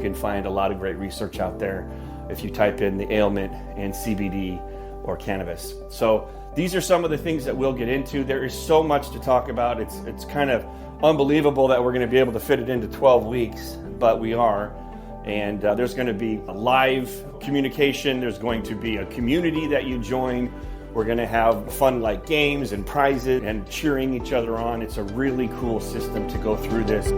can find a lot of great research out there if you type in the ailment and CBD or cannabis. So these are some of the things that we'll get into. There is so much to talk about. It's kind of unbelievable that we're going to be able to fit it into 12 weeks, but we are. And there's going to be a live communication. There's going to be a community that you join. We're going to have fun like games and prizes and cheering each other on. It's a really cool system to go through this.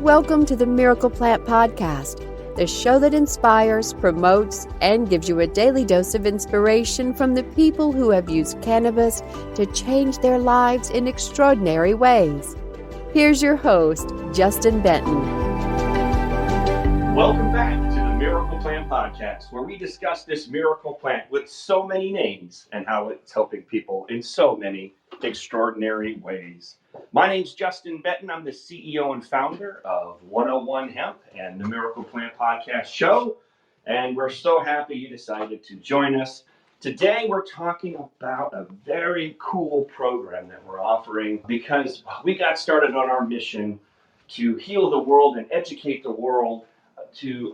Welcome to the Miracle Plant Podcast, the show that inspires, promotes, and gives you a daily dose of inspiration from the people who have used cannabis to change their lives in extraordinary ways. Here's your host, Justin Benton. Welcome back to the Miracle Plant Podcast, where we discuss this miracle plant with so many names and how it's helping people in so many extraordinary ways. My name's Justin Benton. I'm the CEO and founder of 101 Hemp and the Miracle Plant Podcast show, and we're so happy you decided to join us. Today we're talking about a very cool program that we're offering because we got started on our mission to heal the world and educate the world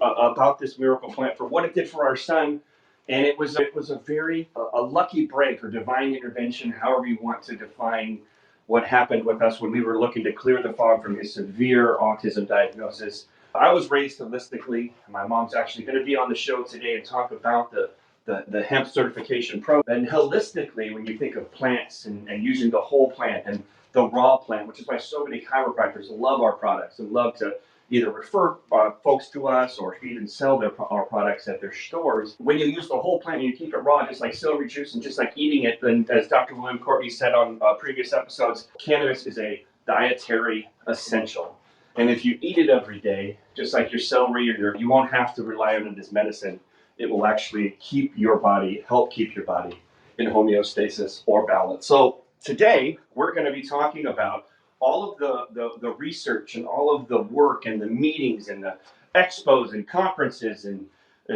about this miracle plant for what it did for our son. And it was a very lucky break or divine intervention, however you want to define what happened with us when we were looking to clear the fog from his severe autism diagnosis. I was raised holistically. My mom's actually going to be on the show today and talk about the hemp certification program. And holistically, when you think of plants and using the whole plant and the raw plant, which is why so many chiropractors love our products and love to either refer folks to us or even sell our products at their stores. When you use the whole plant and you keep it raw, just like celery juice and just like eating it, and as Dr. William Courtney said on previous episodes, cannabis is a dietary essential. And if you eat it every day, just like your celery, you won't have to rely on it as medicine. It will actually help keep your body in homeostasis or balance. So today, we're going to be talking about all of the research and all of the work and the meetings and the expos and conferences and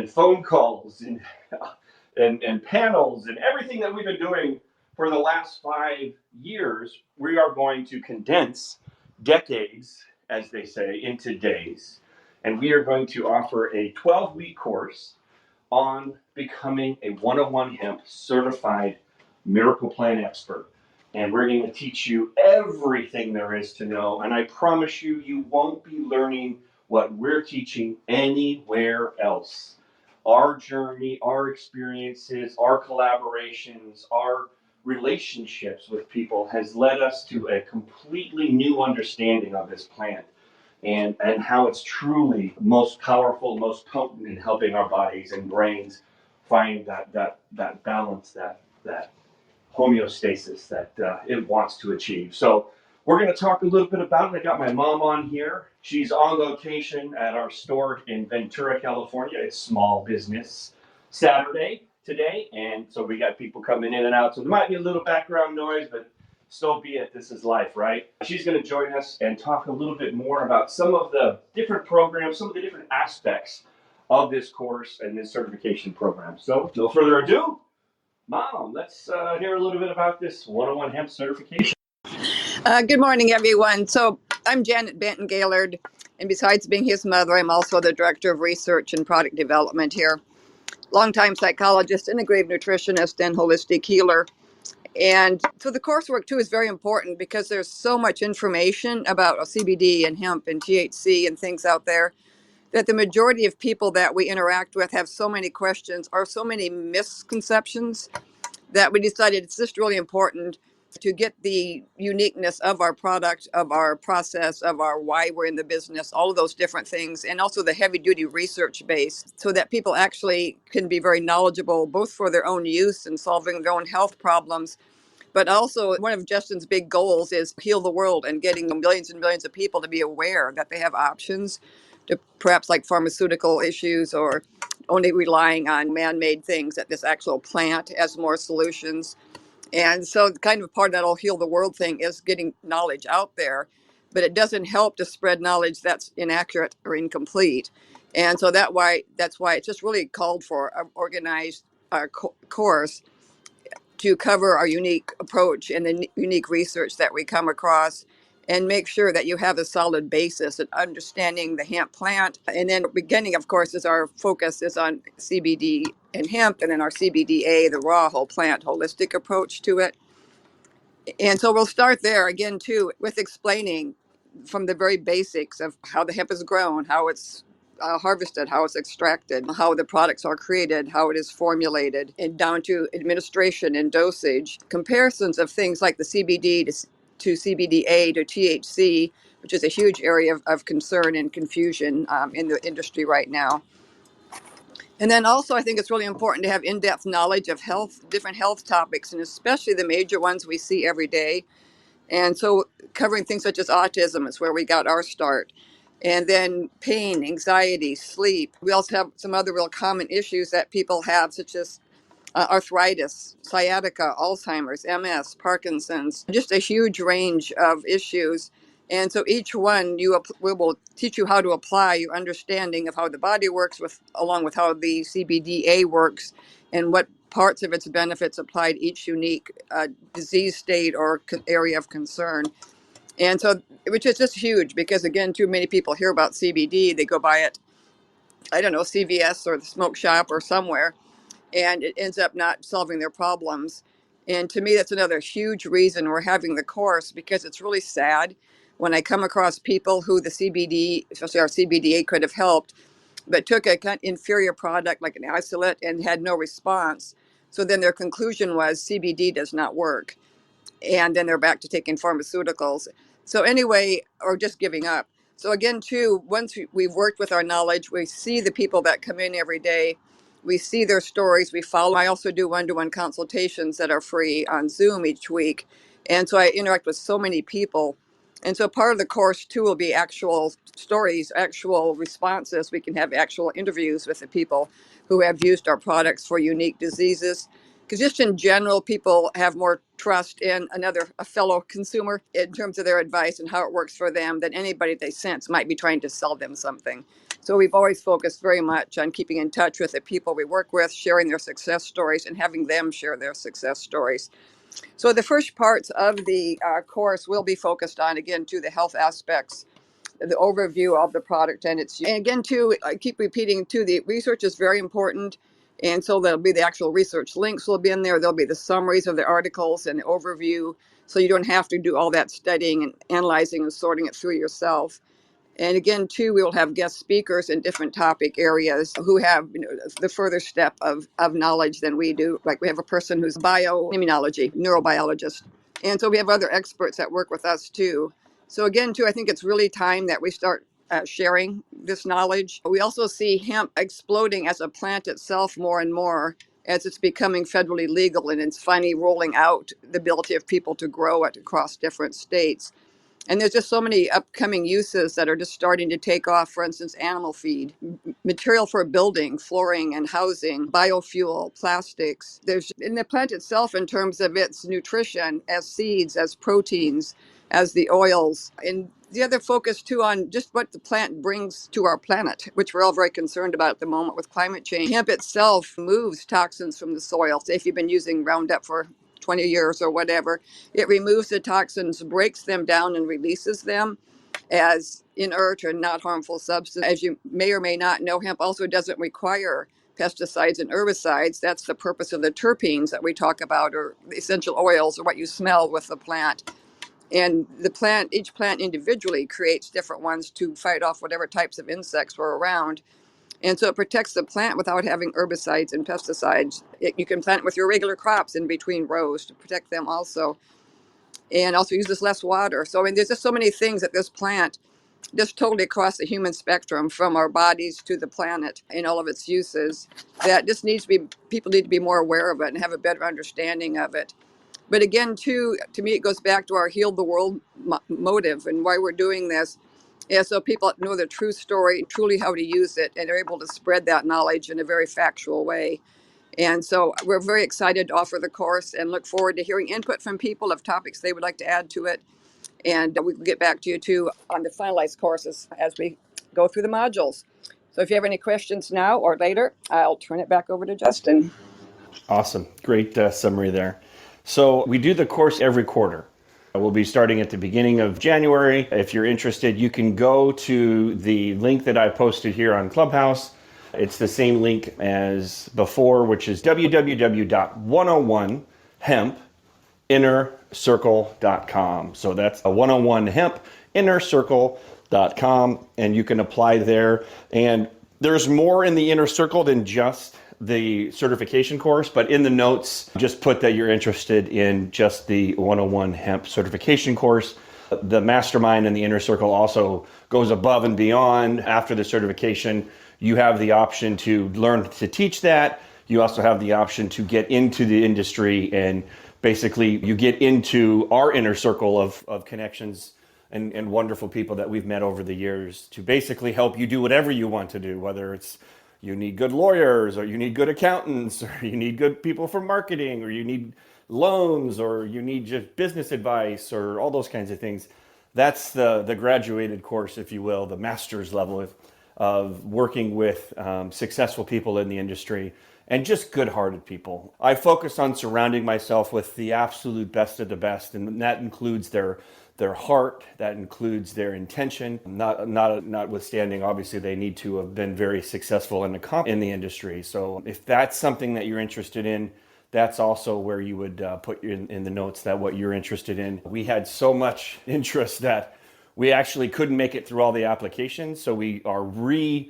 phone calls and panels and everything that we've been doing for the last 5 years. We are going to condense decades, as they say, into days. And we are going to offer a 12-week course on becoming a 101 Hemp certified miracle plant expert. And we're going to teach you everything there is to know. And I promise you, you won't be learning what we're teaching anywhere else. Our journey, our experiences, our collaborations, our relationships with people has led us to a completely new understanding of this plant and how it's truly most powerful, most potent in helping our bodies and brains find that balance, that homeostasis that it wants to achieve. So we're going to talk a little bit about it. I got my mom on here. She's on location at our store in Ventura, California. It's Small Business Saturday today, and so we got people coming in and out. So there might be a little background noise, but so be it. This is life, right? She's going to join us and talk a little bit more about some of the different programs, some of the different aspects of this course and this certification program. So no further ado, Mom, let's hear a little bit about this 101 Hemp certification. Good morning, everyone. So I'm Janet Benton Gaillard, and besides being his mother, I'm also the Director of Research and Product Development here. Longtime psychologist, integrative nutritionist, and holistic healer. And so the coursework, too, is very important because there's so much information about CBD and hemp and THC and things out there that the majority of people that we interact with have so many questions or so many misconceptions that we decided it's just really important to get the uniqueness of our product, of our process, of our why we're in the business, all of those different things, and also the heavy-duty research base so that people actually can be very knowledgeable, both for their own use and solving their own health problems. But also, one of Justin's big goals is heal the world and getting millions and millions of people to be aware that they have options to perhaps like pharmaceutical issues or only relying on man-made things, that this actual plant has more solutions. And so kind of part of that whole heal the world thing is getting knowledge out there, but it doesn't help to spread knowledge that's inaccurate or incomplete. And so that's why it's just really called for an organized course to cover our unique approach and the unique research that we come across, and make sure that you have a solid basis in understanding the hemp plant. And then beginning, of course, is our focus is on CBD and hemp, and then our CBDA, the raw whole plant holistic approach to it. And so we'll start there again too with explaining from the very basics of how the hemp is grown, how it's harvested, how it's extracted, how the products are created, how it is formulated, and down to administration and dosage. Comparisons of things like the CBD to CBDA to THC, which is a huge area of concern and confusion in the industry right now. And then also, I think it's really important to have in-depth knowledge of health, different health topics, and especially the major ones we see every day. And so covering things such as autism is where we got our start. And then pain, anxiety, sleep. We also have some other real common issues that people have, such as arthritis, sciatica, Alzheimer's, MS, Parkinson's, just a huge range of issues. And so each one we will teach you how to apply your understanding of how the body works along with how the CBDA works and what parts of its benefits apply to each unique disease state or area of concern. And so, which is just huge because, again, too many people hear about CBD, they go buy it, I don't know, CVS or the smoke shop or somewhere, and it ends up not solving their problems. And to me, that's another huge reason we're having the course, because it's really sad when I come across people who the CBD, especially our CBDA, could have helped, but took a kind of inferior product like an isolate and had no response. So then their conclusion was CBD does not work. And then they're back to taking pharmaceuticals. So anyway, or just giving up. So again, too, once we've worked with our knowledge, we see the people that come in every day. We see their stories. We follow. I also do one-to-one consultations that are free on Zoom each week. And so I interact with so many people. And so part of the course, too, will be actual stories, actual responses. We can have actual interviews with the people who have used our products for unique diseases. Because just in general, people have more trust in a fellow consumer in terms of their advice and how it works for them than anybody they sense might be trying to sell them something. So we've always focused very much on keeping in touch with the people we work with, sharing their success stories, and having them share their success stories. So the first parts of the course will be focused on, again, to the health aspects, the overview of the product and its use. And again, too, I keep repeating, too, the research is very important. And so there'll be the actual research links will be in there. There'll be the summaries of the articles and the overview. So you don't have to do all that studying and analyzing and sorting it through yourself. And again, too, we will have guest speakers in different topic areas who have the further step of knowledge than we do. Like we have a person who's bioimmunology, neurobiologist. And so we have other experts that work with us, too. So again, too, I think it's really time that we start sharing this knowledge. We also see hemp exploding as a plant itself more and more as it's becoming federally legal and it's finally rolling out the ability of people to grow it across different states. And there's just so many upcoming uses that are just starting to take off. For instance, animal feed, material for building, flooring and housing, biofuel, plastics. There's in the plant itself in terms of its nutrition as seeds, as proteins, as the oils. And the other focus too on just what the plant brings to our planet, which we're all very concerned about at the moment with climate change. Hemp itself moves toxins from the soil. Say if you've been using Roundup for 20 years or whatever, it removes the toxins, breaks them down, and releases them as inert or not harmful substance. As you may or may not know, hemp also doesn't require pesticides and herbicides. That's the purpose of the terpenes that we talk about, or the essential oils, or what you smell with the plant. And the plant, each plant individually creates different ones to fight off whatever types of insects were around. And so it protects the plant without having herbicides and pesticides. You can plant with your regular crops in between rows to protect them also. And also uses less water. So I mean, there's just so many things that this plant, just totally across the human spectrum, from our bodies to the planet in all of its uses, that just needs to be, people need to be more aware of it and have a better understanding of it. But again, too, to me, it goes back to our Heal the World motive and why we're doing this. Yeah, so people know the true story, truly how to use it, and are able to spread that knowledge in a very factual way. And so we're very excited to offer the course and look forward to hearing input from people of topics they would like to add to it. And we will get back to you, too, on the finalized courses as we go through the modules. So if you have any questions now or later, I'll turn it back over to Justin. Awesome. Great summary there. So we do the course every quarter. We'll be starting at the beginning of January. If you're interested, you can go to the link that I posted here on Clubhouse. It's the same link as before, which is www.101hemp-innercircle.com. So that's a 101hemp-innercircle.com, and you can apply there. And there's more in the inner circle than just the certification course, but in the notes, just put that you're interested in just the 101 hemp certification course. The mastermind and the inner circle also goes above and beyond. After the certification, you have the option to learn to teach that. You also have the option to get into the industry, and basically you get into our inner circle of connections and wonderful people that we've met over the years to basically help you do whatever you want to do, whether it's you need good lawyers, or you need good accountants, or you need good people for marketing, or you need loans, or you need just business advice, or all those kinds of things. That's the graduated course, if you will, the master's level of working with successful people in the industry and just good-hearted people. I focus on surrounding myself with the absolute best of the best, and that includes their heart, that includes their intention, notwithstanding, obviously, they need to have been very successful in the industry. So if that's something that you're interested in, that's also where you would put in the notes that what you're interested in. We had so much interest that we actually couldn't make it through all the applications, so we are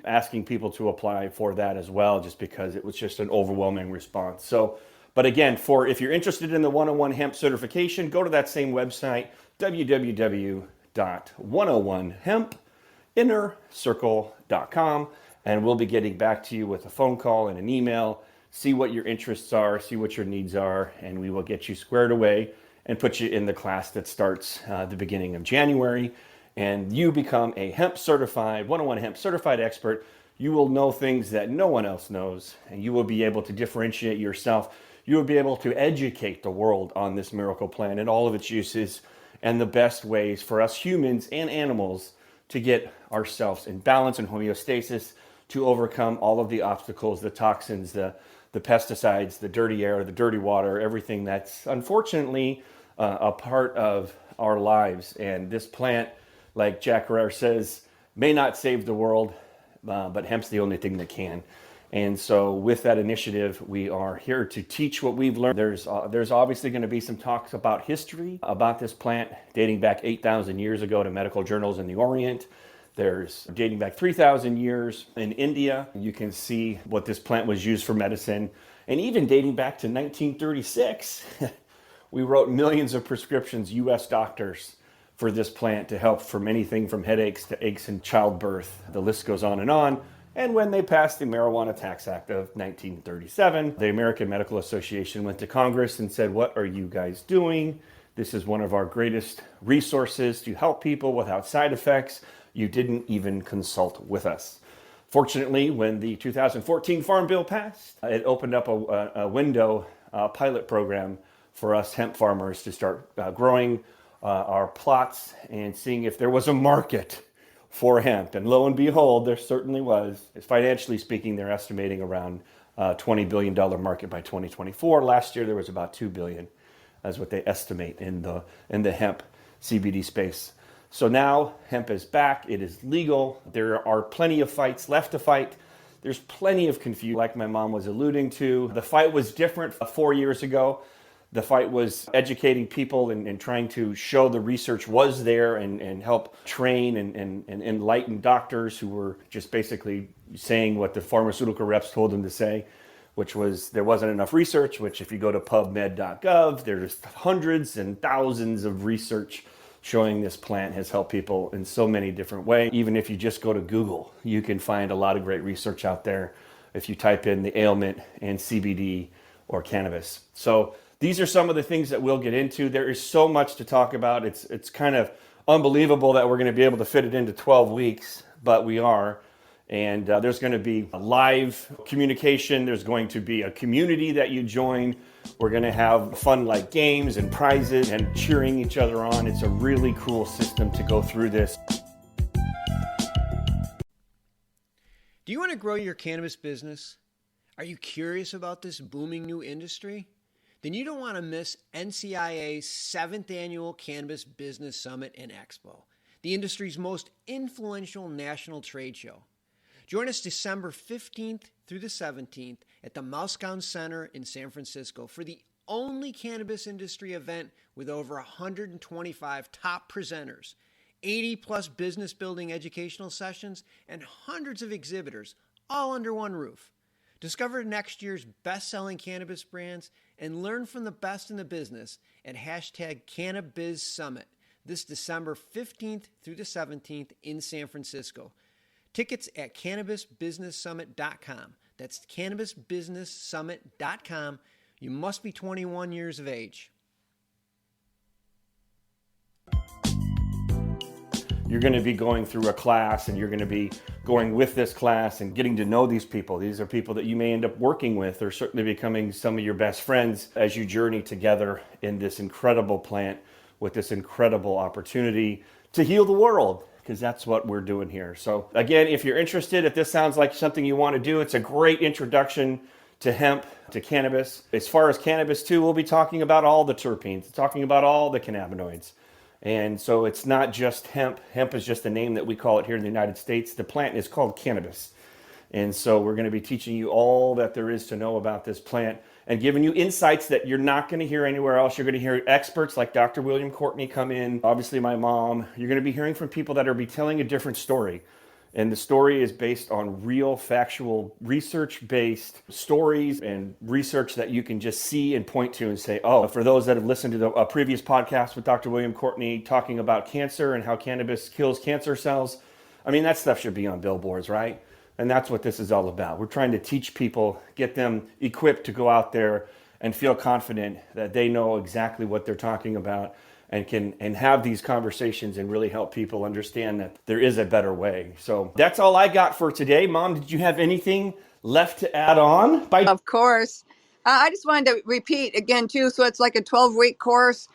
asking people to apply for that as well, just because it was just an overwhelming response. So, but again, if you're interested in the 101 hemp certification, go to that same website, www.101hemp-innercircle.com, and we'll be getting back to you with a phone call and an email, see what your interests are, see what your needs are, and we will get you squared away and put you in the class that starts the beginning of January, and you become a hemp certified, 101 hemp certified expert. You will know things that no one else knows, and you will be able to differentiate yourself. You will be able to educate the world on this miracle plant and all of its uses, and the best ways for us humans and animals to get ourselves in balance and homeostasis, to overcome all of the obstacles, the toxins, the pesticides, the dirty air, the dirty water, everything that's unfortunately a part of our lives. And this plant, like Jack Herrera says, may not save the world, but hemp's the only thing that can. And so with that initiative, we are here to teach what we've learned. There's obviously going to be some talks about history about this plant dating back 8,000 years ago to medical journals in the Orient. There's dating back 3,000 years in India. You can see what this plant was used for medicine. And even dating back to 1936, we wrote millions of prescriptions, U.S. doctors, for this plant to help from anything from headaches to aches in childbirth. The list goes on. And when they passed the Marijuana Tax Act of 1937, the American Medical Association went to Congress and said, "What are you guys doing? This is one of our greatest resources to help people without side effects. You didn't even consult with us." Fortunately, when the 2014 Farm Bill passed, it opened up a window, pilot program for us hemp farmers to start growing our plots and seeing if there was a market for hemp. And lo and behold, there certainly was. Financially speaking, they're estimating around $20 billion market by 2024. Last year, there was about $2 billion. That's what they estimate in the hemp CBD space. So now hemp is back. It is legal. There are plenty of fights left to fight. There's plenty of confusion, like my mom was alluding to. The fight was different 4 years ago. The fight was educating people and trying to show the research was there and help train and enlighten doctors who were just basically saying what the pharmaceutical reps told them to say, which was there wasn't enough research, which if you go to pubmed.gov, there's hundreds and thousands of research showing this plant has helped people in so many different ways. Even if you just go to Google, you can find a lot of great research out there if you type in the ailment and CBD or cannabis. So these are some of the things that we'll get into. There is so much to talk about. It's kind of unbelievable that we're going to be able to fit it into 12 weeks, but we are. And there's going to be a live communication. There's going to be a community that you join. We're going to have fun like games and prizes and cheering each other on. It's a really cool system to go through this. Do you want to grow your cannabis business? Are you curious about this booming new industry? then you don't want to miss NCIA's 7th Annual Cannabis Business Summit and Expo, the industry's most influential national trade show. Join us December 15th through the 17th at the Moscone Center in San Francisco for the only cannabis industry event with over 125 top presenters, 80 plus business building educational sessions, and hundreds of exhibitors, all under one roof. Discover next year's best-selling cannabis brands and learn from the best in the business at #CannabisSummit this December 15th through the 17th in San Francisco. Tickets at cannabisbusinesssummit.com. That's cannabisbusinesssummit.com. You must be 21 years of age. You're going to be going through a class, and you're going to be going with this class and getting to know these people. These are people that you may end up working with, or certainly becoming some of your best friends as you journey together in this incredible plant with this incredible opportunity to heal the world, because that's what we're doing here. So again, if you're interested, if this sounds like something you want to do, it's a great introduction to hemp, to cannabis. As far as cannabis too, we'll be talking about all the terpenes, talking about all the cannabinoids. And so it's not just hemp. Hemp is just the name that we call it here in the United States. The plant is called cannabis. And so we're going to be teaching you all that there is to know about this plant and giving you insights that you're not going to hear anywhere else. You're going to hear experts like Dr. William Courtney come in, obviously my mom. You're going to be hearing from people that are be telling a different story. And the story is based on real, factual, research-based stories and research that you can just see and point to and say, oh, for those that have listened to a previous podcast with Dr. William Courtney talking about cancer and how cannabis kills cancer cells, I mean, that stuff should be on billboards, right? And that's what this is all about. We're trying to teach people, get them equipped to go out there and feel confident that they know exactly what they're talking about, and can have these conversations and really help people understand that there is a better way. So that's all I got for today. Mom, did you have anything left to add on? Of course. I just wanted to repeat again, too. So it's like a 12-week course,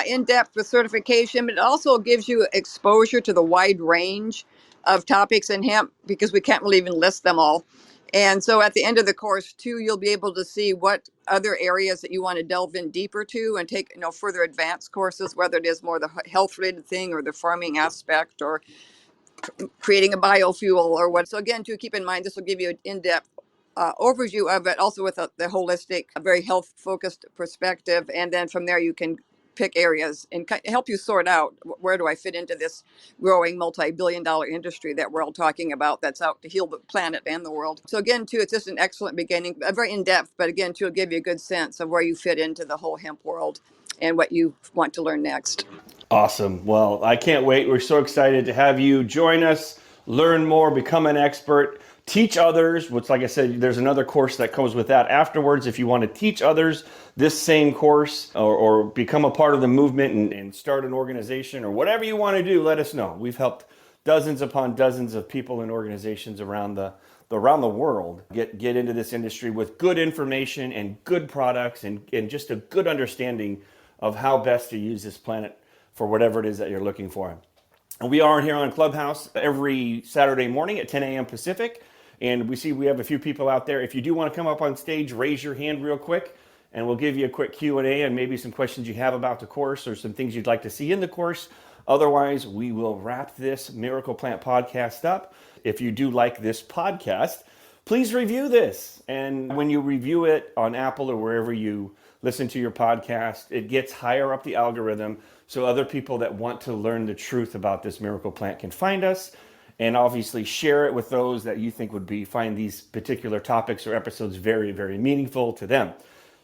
in-depth with certification, but it also gives you exposure to the wide range of topics in hemp, because we can't really even list them all. And so at the end of the course, too, you'll be able to see what other areas that you want to delve in deeper to and take, further advanced courses, whether it is more the health-related thing or the farming aspect or creating a biofuel or what. So again, to keep in mind, this will give you an in-depth overview of it, also with the holistic, very health-focused perspective. And then from there, you can pick areas and help you sort out, where do I fit into this growing multi-billion-dollar industry that we're all talking about, that's out to heal the planet and the world. So again, too, it's just an excellent beginning, very in-depth, but again, too, it'll give you a good sense of where you fit into the whole hemp world and what you want to learn next. Awesome. Well, I can't wait. We're so excited to have you join us, learn more, become an expert, teach others, which, like I said, there's another course that comes with that afterwards. If you want to teach others this same course, or become a part of the movement and start an organization or whatever you want to do, let us know. We've helped dozens upon dozens of people and organizations around the world get into this industry with good information and good products and just a good understanding of how best to use this planet for whatever it is that you're looking for. And we are here on Clubhouse every Saturday morning at 10 a.m. Pacific. And we have a few people out there. If you do want to come up on stage, raise your hand real quick, and we'll give you a quick Q&A and maybe some questions you have about the course or some things you'd like to see in the course. Otherwise, we will wrap this Miracle Plant podcast up. If you do like this podcast, please review this. And when you review it on Apple or wherever you listen to your podcast, it gets higher up the algorithm, so other people that want to learn the truth about this miracle plant can find us. And obviously share it with those that you think would find these particular topics or episodes very, very meaningful to them.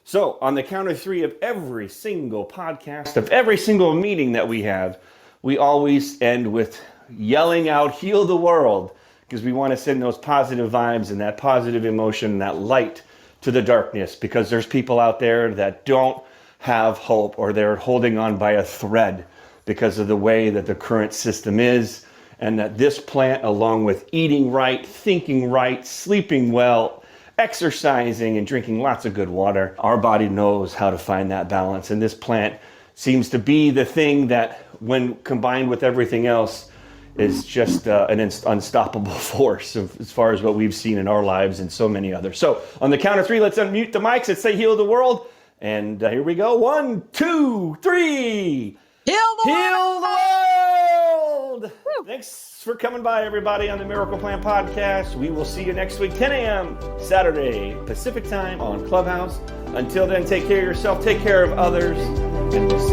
So on the count of 3 of every single podcast, of every single meeting that we have, we always end with yelling out, heal the world, because we want to send those positive vibes and that positive emotion, that light to the darkness, because there's people out there that don't have hope, or they're holding on by a thread because of the way that the current system is. And that this plant, along with eating right, thinking right, sleeping well, exercising, and drinking lots of good water, our body knows how to find that balance. And this plant seems to be the thing that, when combined with everything else, is just an unstoppable force as far as what we've seen in our lives and so many others. So on the count of 3, let's unmute the mics and say, heal the world. And here we go. 1, 2, 3. Heal the Heal world! the world! Woo. Thanks for coming by, everybody, on the Miracle Plan Podcast. We will see you next week, 10 a.m. Saturday, Pacific Time on Clubhouse. Until then, take care of yourself, take care of others, and we'll